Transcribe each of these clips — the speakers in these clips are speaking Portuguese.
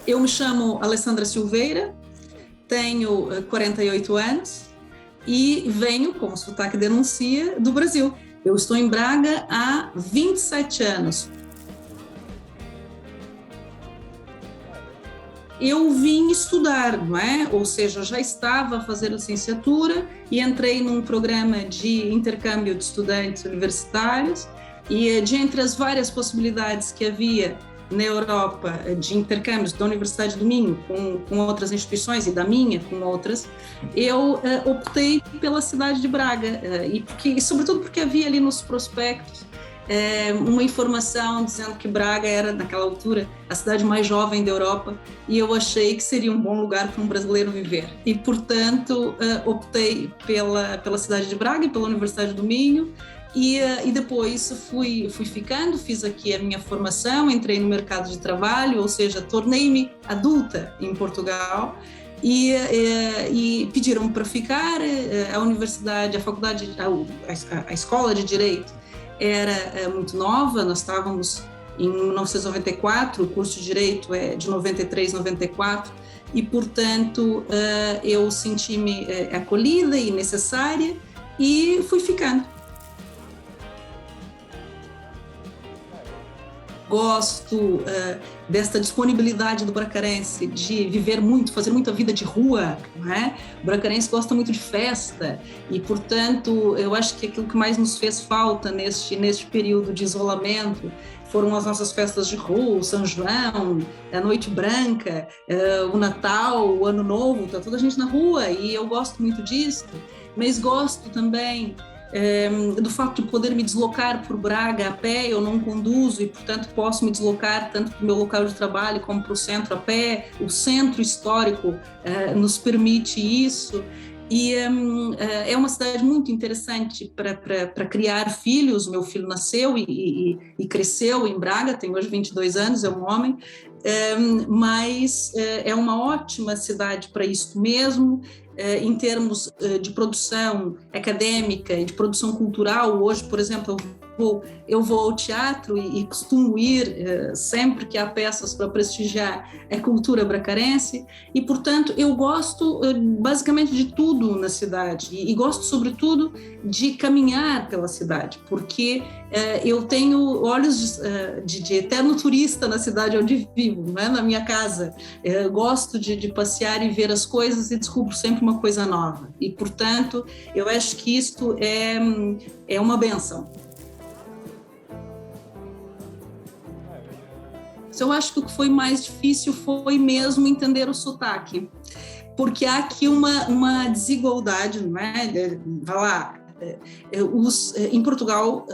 Eu me chamo Alessandra Silveira, tenho 48 anos e venho, como o sotaque denuncia, do Brasil. Eu estou em Braga há 27 anos. Eu vim estudar, não é? Ou seja, eu já estava a fazer licenciatura e entrei num programa de intercâmbio de estudantes universitários e, de entre as várias possibilidades que havia na Europa de intercâmbios da Universidade do Minho com outras instituições e da minha com outras, eu optei pela cidade de Braga, e sobretudo porque havia ali nos prospectos uma informação dizendo que Braga era, naquela altura, a cidade mais jovem da Europa, e eu achei que seria um bom lugar para um brasileiro viver. E, portanto, optei pela cidade de Braga e pela Universidade do Minho, e depois fui ficando, fiz aqui a minha formação, entrei no mercado de trabalho, ou seja, tornei-me adulta em Portugal, e pediram para ficar. A universidade, a faculdade, a escola de Direito era muito nova, nós estávamos em 1994, o curso de Direito é de 93, 94, e, portanto, eu senti-me acolhida e necessária e fui ficando. Gosto desta disponibilidade do bracarense de viver muito, fazer muita vida de rua, não é? O bracarense gosta muito de festa e, portanto, eu acho que aquilo que mais nos fez falta neste período de isolamento foram as nossas festas de rua, o São João, a Noite Branca, o Natal, o Ano Novo, tá toda a gente na rua, e eu gosto muito disso, mas gosto também do fato de poder me deslocar por Braga a pé. Eu não conduzo e, portanto, posso me deslocar tanto para o meu local de trabalho como para o centro a pé. O centro histórico nos permite isso. E é uma cidade muito interessante para criar filhos. Meu filho nasceu e cresceu em Braga, tem hoje 22 anos, é um homem, mas é uma ótima cidade para isso mesmo. Em termos de produção acadêmica e de produção cultural, hoje, por exemplo, eu vou ao teatro e costumo ir sempre que há peças para prestigiar a cultura bracarense, e, portanto, eu gosto basicamente de tudo na cidade, e gosto, sobretudo, de caminhar pela cidade, porque eu tenho olhos de eterno turista na cidade onde vivo, né? Na minha casa. Gosto de passear e ver as coisas e descubro sempre uma coisa nova, e, portanto, eu acho que isto é uma bênção. Eu acho que o que foi mais difícil foi mesmo entender o sotaque, porque há aqui uma desigualdade, não é? Vai lá, em Portugal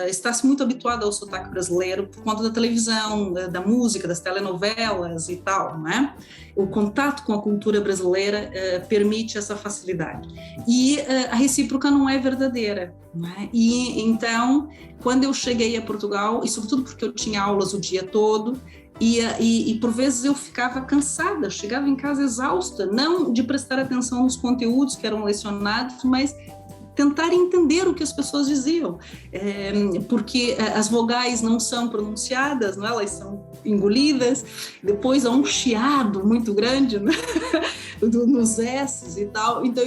está-se muito habituado ao sotaque brasileiro por conta da televisão, da música, das telenovelas e tal, não é? O contato com a cultura brasileira permite essa facilidade. E a recíproca não é verdadeira, não é? E então, quando eu cheguei a Portugal, e sobretudo porque eu tinha aulas o dia todo, e por vezes eu ficava cansada, eu chegava em casa exausta, não de prestar atenção nos conteúdos que eram lecionados, mas tentar entender o que as pessoas diziam, porque as vogais não são pronunciadas, não é? Elas são engolidas, depois há um chiado muito grande, né? Nos S's e tal. Então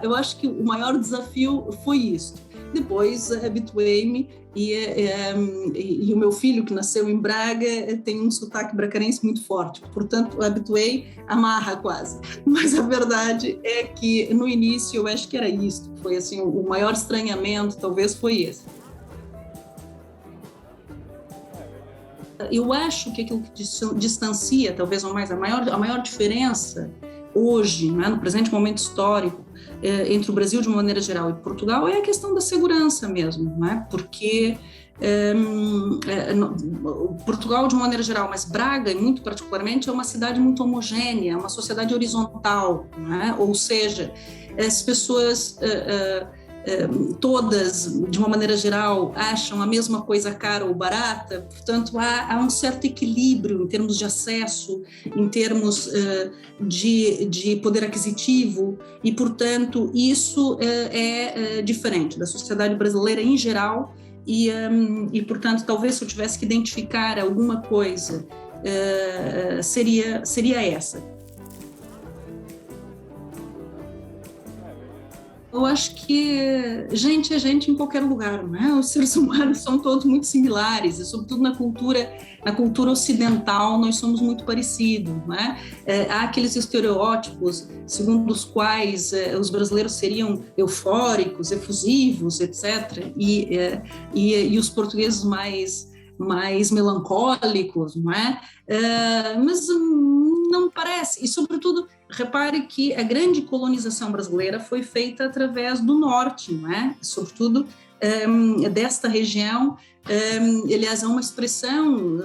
eu acho que o maior desafio foi isso. Depois habituei-me, e o meu filho, que nasceu em Braga, tem um sotaque bracarense muito forte, portanto habituei, amarra quase. Mas a verdade é que no início eu acho que era isso, foi assim, o maior estranhamento talvez foi esse. Eu acho que aquilo que distancia talvez ou mais a maior diferença hoje, né, no presente momento histórico, entre o Brasil de uma maneira geral e Portugal, é a questão da segurança mesmo, né? Porque Portugal de uma maneira geral, mas Braga muito particularmente, é uma cidade muito homogênea, uma sociedade horizontal, né? Ou seja, as pessoas todas, de uma maneira geral, acham a mesma coisa cara ou barata, portanto há um certo equilíbrio em termos de acesso, em termos de poder aquisitivo, e, portanto, isso é diferente da sociedade brasileira em geral, e, portanto, talvez se eu tivesse que identificar alguma coisa seria essa. Eu acho que gente é gente em qualquer lugar, né? Os seres humanos são todos muito similares, e sobretudo na cultura ocidental nós somos muito parecidos, né? Há aqueles estereótipos segundo os quais os brasileiros seriam eufóricos, efusivos, etc., e os portugueses mais melancólicos, não é? Mas não parece, e sobretudo repare que a grande colonização brasileira foi feita através do norte, não é? Sobretudo desta região. Aliás, há uma expressão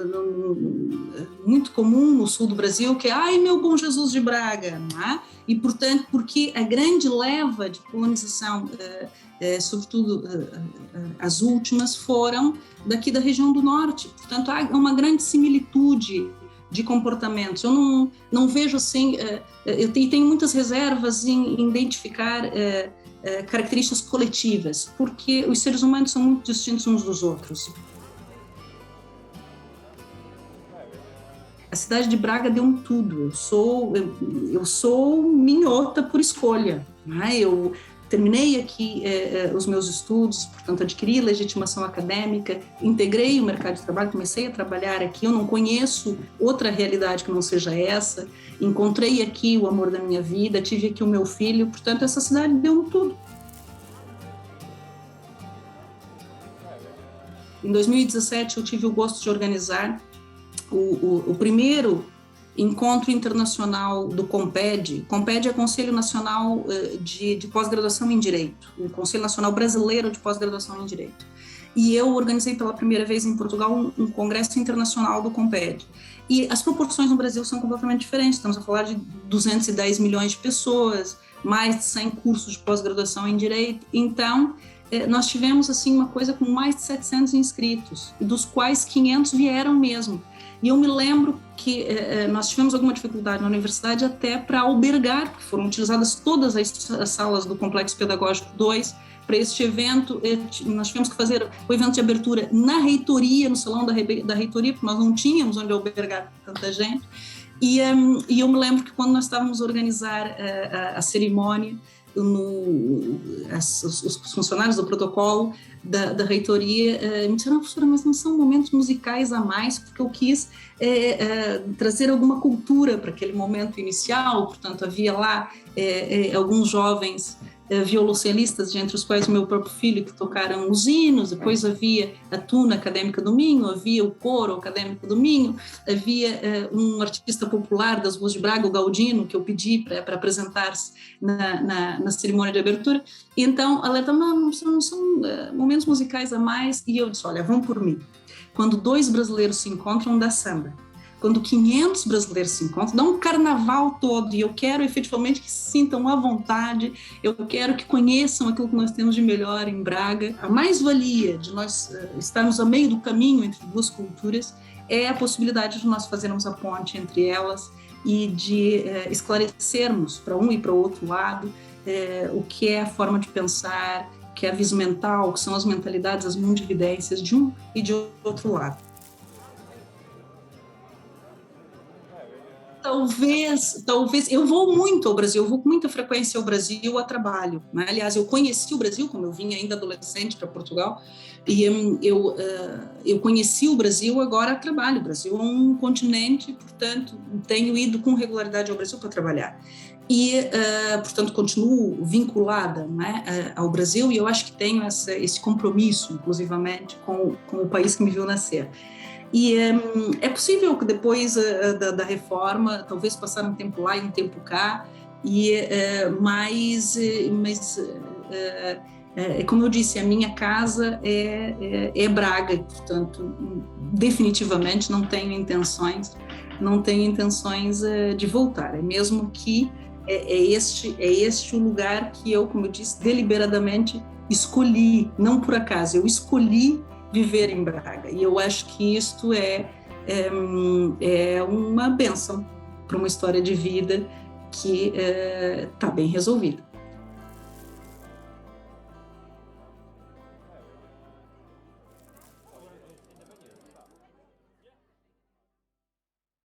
muito comum no sul do Brasil que é "ai, meu bom Jesus de Braga", não é? E, portanto, porque a grande leva de colonização, sobretudo as últimas, foram daqui da região do norte. Portanto, há uma grande similitude de comportamentos. Eu não vejo assim, eu tenho muitas reservas em identificar características coletivas, porque os seres humanos são muito distintos uns dos outros. A cidade de Braga deu tudo. Eu sou minhota por escolha, né? Eu terminei aqui os meus estudos, portanto, adquiri legitimação acadêmica, integrei o mercado de trabalho, comecei a trabalhar aqui. Eu não conheço outra realidade que não seja essa. Encontrei aqui o amor da minha vida, tive aqui o meu filho, portanto, essa cidade deu tudo. Em 2017, eu tive o gosto de organizar o primeiro encontro internacional do CONPED. CONPED é o Conselho Nacional de Pós-Graduação em Direito, o Conselho Nacional Brasileiro de Pós-Graduação em Direito. E eu organizei pela primeira vez em Portugal um congresso internacional do CONPED. E as proporções no Brasil são completamente diferentes. Estamos a falar de 210 milhões de pessoas, mais de 100 cursos de pós-graduação em Direito. Então, nós tivemos assim uma coisa com mais de 700 inscritos, dos quais 500 vieram mesmo. E eu me lembro que nós tivemos alguma dificuldade na universidade até para albergar, porque foram utilizadas todas as salas do Complexo Pedagógico 2 para este evento. Nós tivemos que fazer o evento de abertura na reitoria, no salão da reitoria, porque nós não tínhamos onde albergar tanta gente. E eu me lembro que quando nós estávamos a organizar a cerimônia, os funcionários do protocolo da reitoria me disseram: professora, mas não são momentos musicais a mais, porque eu quis trazer alguma cultura para aquele momento inicial. Portanto, havia lá alguns jovens violoncelistas, entre os quais o meu próprio filho, que tocaram os hinos. Depois havia a Tuna Acadêmica do Minho, havia o Coro Acadêmico do Minho, havia um artista popular das ruas de Braga, o Galdino, que eu pedi para apresentar-se na cerimônia de abertura. E então, alerta: não são momentos musicais a mais. E eu disse: olha, vão por mim. Quando dois brasileiros se encontram, dá samba. Quando 500 brasileiros se encontram, dá um carnaval todo, e eu quero efetivamente que se sintam à vontade, eu quero que conheçam aquilo que nós temos de melhor em Braga. A mais-valia de nós estarmos a meio do caminho entre duas culturas é a possibilidade de nós fazermos a ponte entre elas e de esclarecermos para um e para o outro lado o que é a forma de pensar, o que é a visão mental, o que são as mentalidades, as mundividências de um e de outro lado. Talvez, eu vou muito ao Brasil, eu vou com muita frequência ao Brasil a trabalho, né? Aliás, eu conheci o Brasil, como eu vinha ainda adolescente para Portugal, e eu conheci o Brasil agora a trabalho. O Brasil é um continente, portanto, tenho ido com regularidade ao Brasil para trabalhar. E, portanto, continuo vinculada, né, ao Brasil, e eu acho que tenho esse compromisso, inclusivamente, com o país que me viu nascer. E é possível que depois da reforma, talvez passar um tempo lá e um tempo cá, mas como eu disse, a minha casa é Braga, portanto, definitivamente não tenho intenções de voltar. É mesmo que é este o lugar que eu, como eu disse, deliberadamente escolhi, não por acaso, eu escolhi viver em Braga. E eu acho que isto é uma bênção para uma história de vida que está bem resolvida.